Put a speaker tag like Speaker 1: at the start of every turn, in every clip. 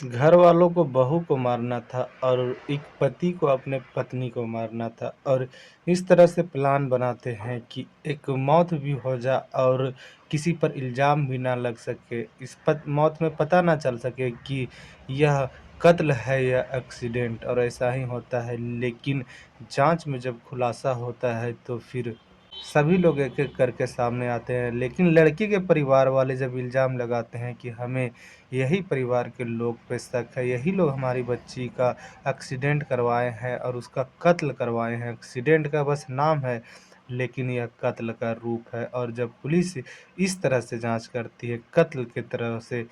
Speaker 1: घर वालों को बहू को मारना था और एक पति को अपने पत्नी को मारना था और इस तरह से प्लान बनाते हैं कि एक मौत भी हो जाए और किसी पर इल्ज़ाम भी ना लग सके। इस मौत में पता ना चल सके कि यह कत्ल है या एक्सीडेंट और ऐसा ही होता है। लेकिन जाँच में जब खुलासा होता है तो फिर सभी लोग एक-एक करके सामने आते हैं। लेकिन लड़की के परिवार वाले जब इल्ज़ाम लगाते हैं कि हमें यही परिवार के लोग पे शक है, यही लोग हमारी बच्ची का एक्सीडेंट करवाए हैं और उसका कत्ल करवाए हैं। एक्सीडेंट का बस नाम है, लेकिन यह कत्ल का रूप है और जब पुलिस इस तरह से जाँच करती है, कत्ल की तरह से,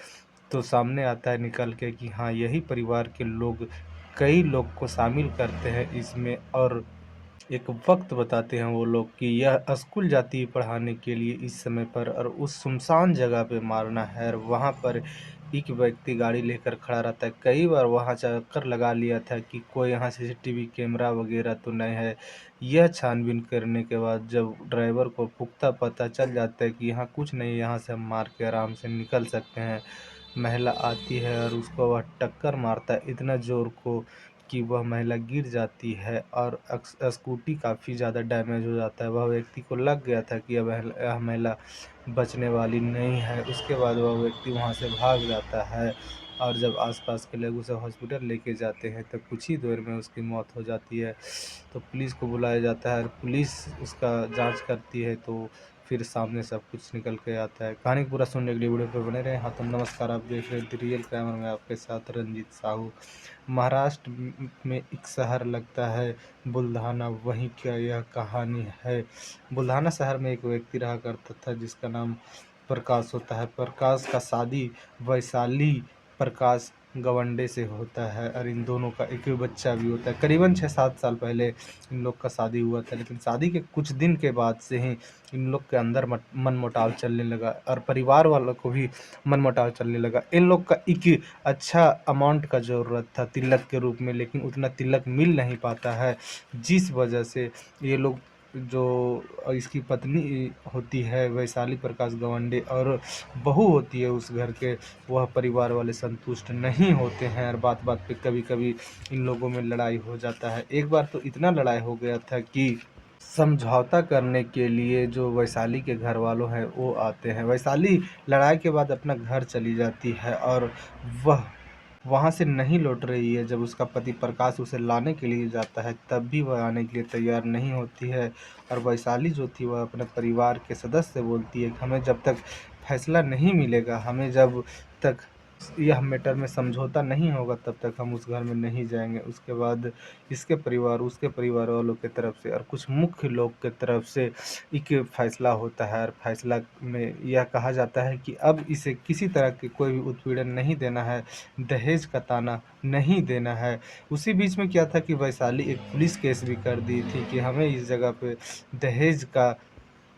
Speaker 1: तो सामने आता है निकल के कि हाँ, यही परिवार के लोग कई लोग को शामिल करते हैं इसमें और एक वक़्त बताते हैं वो लोग कि यह स्कूल जाती है पढ़ाने के लिए इस समय पर और उस सुनसान जगह पे मारना है और वहाँ पर एक व्यक्ति गाड़ी लेकर खड़ा रहता है। कई बार वहाँ चक्कर लगा लिया था कि कोई यहाँ सीसीटीवी कैमरा वग़ैरह तो नहीं है। यह छानबीन करने के बाद जब ड्राइवर को पुख्ता पता चल जाता है कि यहाँ कुछ नहीं है, यहाँ से हम मार के आराम से निकल सकते हैं। महिला आती है और उसको वह टक्कर मारता है इतना ज़ोर को कि वह महिला गिर जाती है और स्कूटी काफ़ी ज़्यादा डैमेज हो जाता है। वह व्यक्ति को लग गया था कि अब यह महिला बचने वाली नहीं है। उसके बाद वह व्यक्ति वहाँ से भाग जाता है और जब आस-पास के लोग उसे हॉस्पिटल लेके जाते हैं तो कुछ ही देर में उसकी मौत हो जाती है। तो पुलिस को बुलाया जाता है और पुलिस उसका जाँच करती है तो फिर सामने सब कुछ निकल के आता है। कहानी को पूरा सुनने के लिए वीडियो पे बने रहें। हाँ, तो नमस्कार, आप देख रहे हैं द रियल क्राइम और मैं आपके साथ रंजीत साहू। महाराष्ट्र में एक शहर लगता है बुल्धाना, वहीं का यह कहानी है। बुल्धाना शहर में एक व्यक्ति रहा करता था जिसका नाम प्रकाश होता है। प्रकाश का शादी वैशाली प्रकाश गवंडे से होता है और इन दोनों का एक बच्चा भी होता है। करीबन 6-7 साल पहले इन लोग का शादी हुआ था, लेकिन शादी के कुछ दिन के बाद से ही इन लोग के अंदर मनमुटाव चलने लगा और परिवार वालों को भी मनमुटाव चलने लगा। इन लोग का एक अच्छा अमाउंट का ज़रूरत था तिलक के रूप में, लेकिन उतना तिलक मिल नहीं पाता है, जिस वजह से ये लोग जो इसकी पत्नी होती है वैशाली प्रकाश गवंडे और बहू होती है उस घर के, वह परिवार वाले संतुष्ट नहीं होते हैं और बात-बात पे कभी-कभी इन लोगों में लड़ाई हो जाता है। एक बार तो इतना लड़ाई हो गया था कि समझौता करने के लिए जो वैशाली के घर वालों हैं वो आते हैं। वैशाली लड़ाई के बाद अपना घर चली जाती है और वह वहाँ से नहीं लौट रही है। जब उसका पति प्रकाश उसे लाने के लिए जाता है तब भी वह आने के लिए तैयार नहीं होती है और वैशाली जो थी वह अपने परिवार के सदस्य से बोलती है कि हमें जब तक फैसला नहीं मिलेगा, हमें जब तक यह मैटर में समझौता नहीं होगा तब तक हम उस घर में नहीं जाएँगे। उसके बाद इसके परिवार, उसके परिवार वालों की तरफ से और कुछ मुख्य लोग की तरफ से एक फैसला होता है और फैसला में यह कहा जाता है कि अब इसे किसी तरह की कोई भी उत्पीड़न नहीं देना है, दहेज का ताना नहीं देना है। उसी बीच में क्या था कि वैशाली एक पुलिस केस भी कर दी थी कि हमें इस जगह पे दहेज का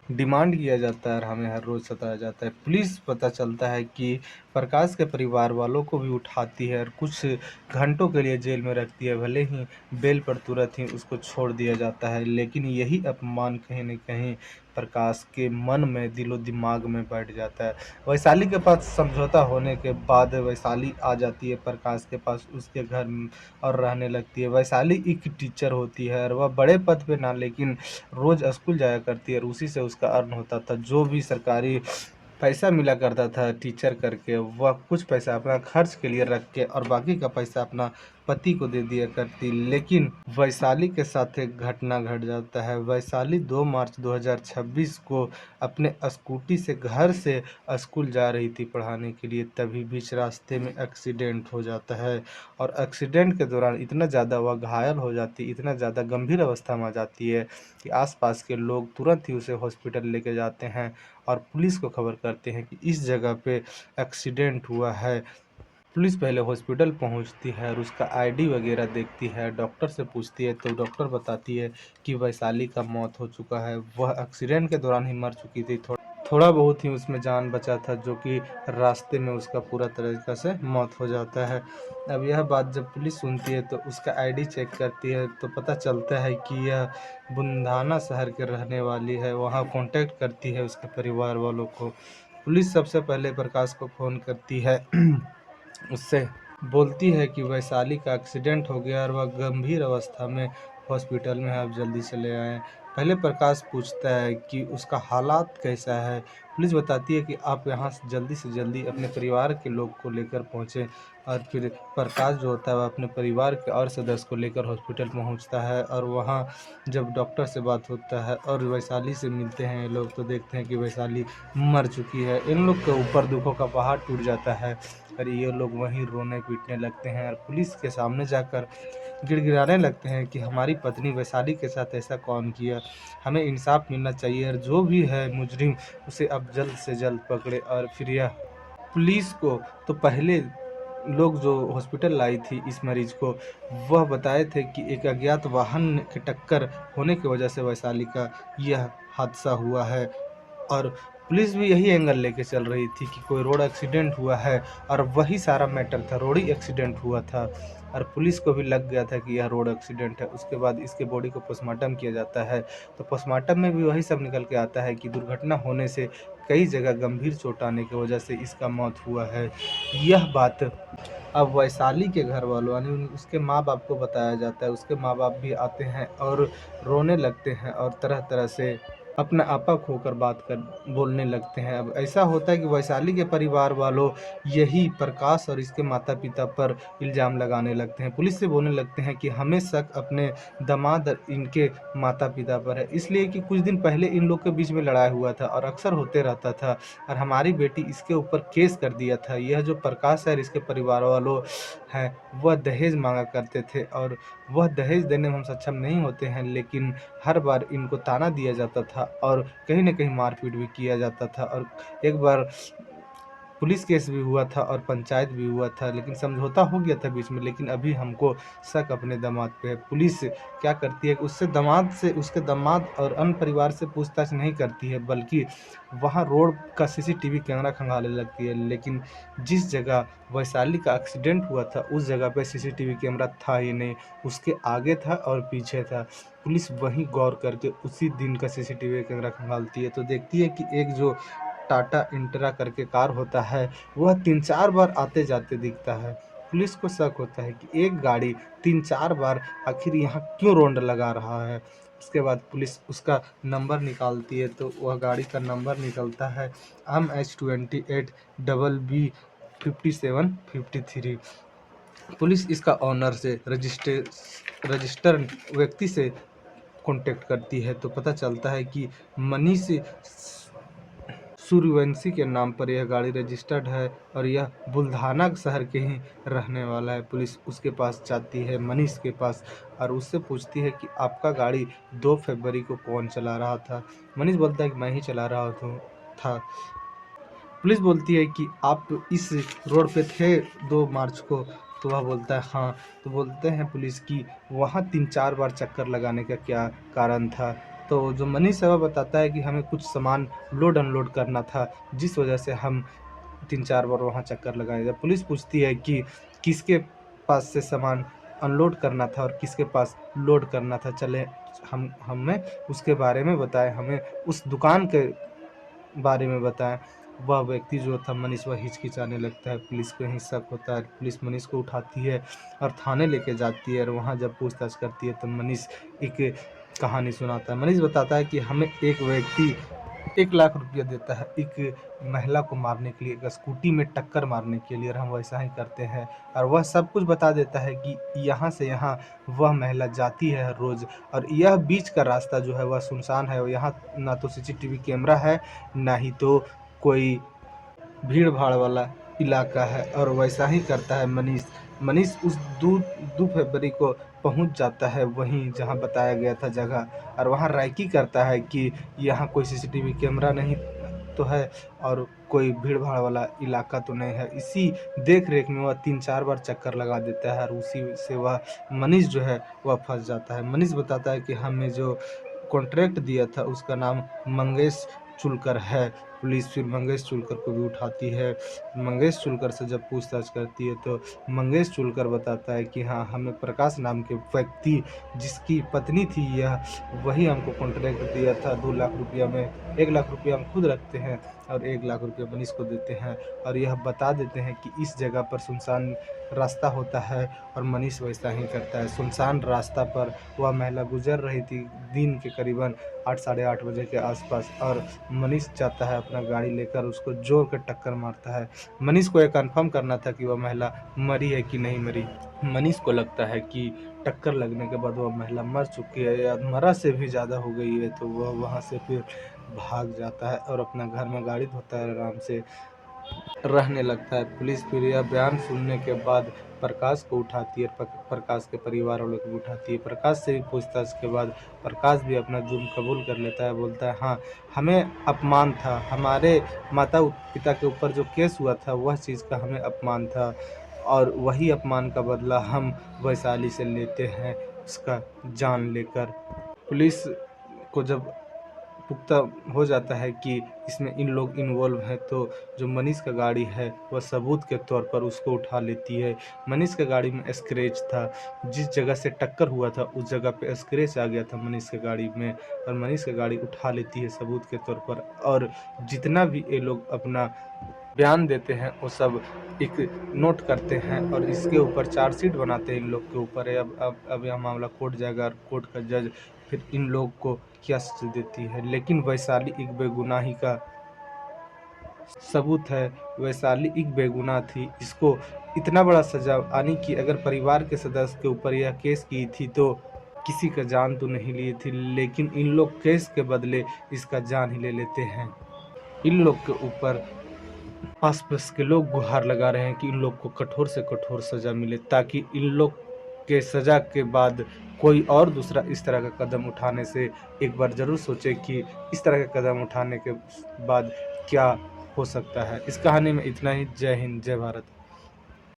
Speaker 1: डिमांड किया जाता है और हमें हर रोज़ सताया जाता है। पुलिस पता चलता है कि प्रकाश के परिवार वालों को भी उठाती है और कुछ घंटों के लिए जेल में रखती है। भले ही बेल पर तुरंत ही उसको छोड़ दिया जाता है, लेकिन यही अपमान कहीं न कहीं प्रकाश के मन में, दिलो-दिमाग में बैठ जाता है। वैशाली के पास समझौता होने के बाद वैशाली आ जाती है प्रकाश के पास उसके घर और रहने लगती है। वैशाली एक टीचर होती है और वह बड़े पद पे ना, लेकिन रोज़ स्कूल जाया करती है और उसी से उसका अर्न होता था। जो भी सरकारी पैसा मिला करता था टीचर करके, वह कुछ पैसा अपना खर्च के लिए रख के और बाकी का पैसा अपना पति को दे दिया करती। लेकिन वैशाली के साथ एक घटना घट जाता है। वैशाली 2 मार्च 2026 को अपने स्कूटी से घर से स्कूल जा रही थी पढ़ाने के लिए, तभी बीच रास्ते में एक्सीडेंट हो जाता है और एक्सीडेंट के दौरान इतना ज़्यादा वह घायल हो जाती, इतना ज़्यादा गंभीर अवस्था में आ जाती है कि आस-पास के लोग तुरंत ही उसे हॉस्पिटल लेके जाते हैं और पुलिस को खबर करते हैं कि इस जगह पे एक्सीडेंट हुआ है। पुलिस पहले हॉस्पिटल पहुंचती है और उसका आईडी वगैरह देखती है, डॉक्टर से पूछती है तो डॉक्टर बताती है कि वैशाली का मौत हो चुका है। वह एक्सीडेंट के दौरान ही मर चुकी थी। थोड़ा बहुत ही उसमें जान बचा था, जो कि रास्ते में उसका पूरा तरीक़ा से मौत हो जाता है। अब यह बात जब पुलिस सुनती है तो उसका आईडी चेक करती है तो पता चलता है कि यह बुंधाना शहर के रहने वाली है। वहाँ कॉन्टैक्ट करती है उसके परिवार वालों को। पुलिस सबसे पहले प्रकाश को फ़ोन करती है उससे बोलती है कि वैशाली का एक्सीडेंट हो गया और वह गंभीर अवस्था में हॉस्पिटल में है, आप जल्दी चले आएँ। पहले प्रकाश पूछता है कि उसका हालात कैसा है? पुलिस बताती है कि आप यहाँ से जल्दी अपने परिवार के लोग को लेकर पहुँचे। और फिर प्रकाश जो होता है वह अपने परिवार के और सदस्य को लेकर हॉस्पिटल पहुँचता है, और वहाँ जब डॉक्टर से बात होता है और वैशाली से मिलते हैं ये लोग, तो देखते हैं कि वैशाली मर चुकी है। इन लोग के ऊपर दुखों का पहाड़ टूट जाता है और ये लोग वहीं रोने पीटने लगते हैं और पुलिस के सामने जाकर गिड़गिड़ाने लगते हैं कि हमारी पत्नी वैशाली के साथ ऐसा कौन किया, हमें इंसाफ मिलना चाहिए और जो भी है मुजरिम उसे अब जल्द से जल्द पकड़े। और फिर यह पुलिस को तो पहले लोग जो हॉस्पिटल लाई थी इस मरीज को, वह बताए थे कि एक अज्ञात वाहन की टक्कर होने की वजह से वैशाली का यह हादसा हुआ है। और पुलिस भी यही एंगल लेके चल रही थी कि कोई रोड एक्सीडेंट हुआ है, और वही सारा मैटर था, रोड ही एक्सीडेंट हुआ था। और पुलिस को भी लग गया था कि यह रोड एक्सीडेंट है। उसके बाद इसके बॉडी को पोस्टमार्टम किया जाता है, तो पोस्टमार्टम में भी वही सब निकल के आता है कि दुर्घटना होने से कई जगह गंभीर चोट आने की वजह से इसका मौत हुआ है। यह बात अब वैशाली के घर वालों यानी उसके माँ बाप को बताया जाता है। उसके माँ बाप भी आते हैं और रोने लगते हैं और तरह तरह से अपना आपा खोकर बात कर बोलने लगते हैं। अब ऐसा होता है कि वैशाली के परिवार वालों यही प्रकाश और इसके माता पिता पर इल्ज़ाम लगाने लगते हैं। पुलिस से बोलने लगते हैं कि हमें शक अपने दामाद और इनके माता पिता पर है, इसलिए कि कुछ दिन पहले इन लोग के बीच में लड़ाई हुआ था और अक्सर होते रहता था, और हमारी बेटी इसके ऊपर केस कर दिया था। यह जो प्रकाश है और इसके परिवार वालों हैं, वह दहेज मांगा करते थे और वह दहेज देने में हम सक्षम नहीं होते हैं, लेकिन हर बार इनको ताना दिया जाता था और कहीं न कहीं मारपीट भी किया जाता था। और एक बार पुलिस केस भी हुआ था और पंचायत भी हुआ था, लेकिन समझौता हो गया था बीच में। लेकिन अभी हमको शक अपने दामाद पे है। पुलिस क्या करती है कि उसके दामाद और अन्य परिवार से पूछताछ नहीं करती है, बल्कि वहाँ रोड का सीसीटीवी कैमरा खंगालने लगती है। लेकिन जिस जगह वैशाली का एक्सीडेंट हुआ था उस जगह पे सीसीटीवी कैमरा था ही नहीं, उसके आगे था और पीछे था। पुलिस वहीं गौर करके उसी दिन का सीसीटीवी कैमरा खंगालती है, तो देखती है कि एक जो टाटा इंट्रा करके कार होता है, वह 3-4 बार आते-जाते दिखता है। पुलिस को शक होता है कि एक गाड़ी 3-4 बार आखिर यहाँ क्यों रौंद लगा रहा है। उसके बाद पुलिस उसका नंबर निकालती है, तो वह गाड़ी का नंबर निकलता है MH28 BB 5753। पुलिस इसका ऑनर से रजिस्टर व्यक्ति से कॉन्टैक्ट करती है, तो पता चलता है कि मनीष सूर्यवंशी के नाम पर यह गाड़ी रजिस्टर्ड है और यह बुल्ढाना शहर के ही रहने वाला है। पुलिस उसके पास जाती है, मनीष के पास, और उससे पूछती है कि आपका गाड़ी 2 फरवरी को कौन चला रहा था? मनीष बोलता है कि मैं ही चला रहा था। पुलिस बोलती है कि आप इस रोड पे थे 2 मार्च को? तो वह बोलता है हाँ। तो बोलते हैं पुलिस की वहाँ 3-4 बार चक्कर लगाने का क्या कारण था? तो जो मनीष है वह बताता है कि हमें कुछ सामान लोड अनलोड करना था, जिस वजह से हम 3-4 बार वहाँ चक्कर लगाए। जब पुलिस पूछती है कि किसके पास से सामान अनलोड करना था और किसके पास लोड करना था, चलें हमें उसके बारे में बताएँ, हमें उस दुकान के बारे में बताएँ। वह व्यक्ति जो था मनीष, वह हिचकिचाने लगता है। पुलिस को यहीं शक होता है। पुलिस मनीष को उठाती है और थाने लेके जाती है, और वहाँ जब पूछताछ करती है तो मनीष एक कहानी सुनाता है। मनीष बताता है कि हमें एक व्यक्ति 1 लाख रुपया देता है एक महिला को मारने के लिए, एक स्कूटी में टक्कर मारने के लिए, और हम वैसा ही करते हैं। और वह सब कुछ बता देता है कि यहाँ से यहाँ वह महिला जाती है हर रोज़, और यह बीच का रास्ता जो है वह सुनसान है और यहाँ ना तो सीसीटीवी कैमरा है, ना ही तो कोई भीड़ भाड़ वाला इलाका है। और वैसा ही करता है मनीष। मनीष उस 2 फरवरी को पहुंच जाता है वहीं जहां बताया गया था जगह, और वहां रेकी करता है कि यहाँ कोई सीसीटीवी कैमरा नहीं तो है और कोई भीड़ भाड़ वाला इलाका तो नहीं है। इसी देख रेख में वह 3-4 बार चक्कर लगा देता है और उसी से वह मनीष जो है वह फंस जाता है। मनीष बताता है कि हमें जो कॉन्ट्रैक्ट दिया था उसका नाम मंगेश चुलकर है। पुलिस फिर मंगेश चुलकर को भी उठाती है। मंगेश चुलकर से जब पूछताछ करती है तो मंगेश चुलकर बताता है कि हाँ, हमें प्रकाश नाम के व्यक्ति जिसकी पत्नी थी यह, वही हमको कॉन्ट्रैक्ट दिया था 2 लाख रुपया में। 1 लाख रुपया हम खुद रखते हैं और 1 लाख रुपए मनीष को देते हैं और यह बता देते हैं कि इस जगह पर सुनसान रास्ता होता है और मनीष वैसा ही करता है। सुनसान रास्ता पर वह महिला गुजर रही थी दिन के करीबन 8 साढ़े 8 बजे के आसपास और मनीष जाता है अपना गाड़ी लेकर उसको जोर के टक्कर मारता है। मनीष को यह कन्फर्म करना था कि वह महिला मरी है कि नहीं मरी। मनीष को लगता है कि टक्कर लगने के बाद वह महिला मर चुकी है या मरा से भी ज़्यादा हो गई है, तो वह वहाँ से फिर भाग जाता है और अपना घर में गाड़ी धोता है, आराम से रहने लगता है। पुलिस फिर यह बयान सुनने के बाद प्रकाश को उठाती है, प्रकाश के परिवार वालों को उठाती है। प्रकाश से भी पूछताछ के बाद प्रकाश भी अपना जुर्म कबूल कर लेता है, बोलता है हाँ, हमें अपमान था, हमारे माता पिता के ऊपर जो केस हुआ था वह चीज़ का हमें अपमान था और वही अपमान का बदला हम वैशाली से लेते हैं, उसका जान लेकर। पुलिस को जब पुख्ता हो जाता है कि इसमें इन लोग इन्वॉल्व हैं, तो जो मनीष का गाड़ी है वह सबूत के तौर पर उसको उठा लेती है। मनीष का गाड़ी में स्क्रैच था, जिस जगह से टक्कर हुआ था उस जगह पे स्क्रैच आ गया था मनीष के गाड़ी में और मनीष का गाड़ी उठा लेती है सबूत के तौर पर। और जितना भी ये लोग अपना बयान देते हैं वो सब एक नोट करते हैं और इसके ऊपर चार्जशीट बनाते हैं इन लोग के ऊपर। अब यह मामला कोर्ट जाएगा और कोर्ट का जज फिर इन लोग को क्या सजा देती है। लेकिन वैशाली एक बेगुनाही का सबूत है, वैशाली एक बेगुनाह थी, इसको इतना बड़ा सजा आनी कि अगर परिवार के सदस्य के ऊपर यह केस की थी तो किसी का जान तो नहीं लिए थी, लेकिन इन लोग केस के बदले इसका जान ही ले लेते हैं। इन लोग के ऊपर आस-पास के लोग गुहार लगा रहे हैं कि इन लोग को कठोर से कठोर सज़ा मिले, ताकि इन लोग के सज़ा के बाद कोई और दूसरा इस तरह का कदम उठाने से एक बार ज़रूर सोचे कि इस तरह का कदम उठाने के बाद क्या हो सकता है। इस कहानी में इतना ही। जय हिंद, जय भारत।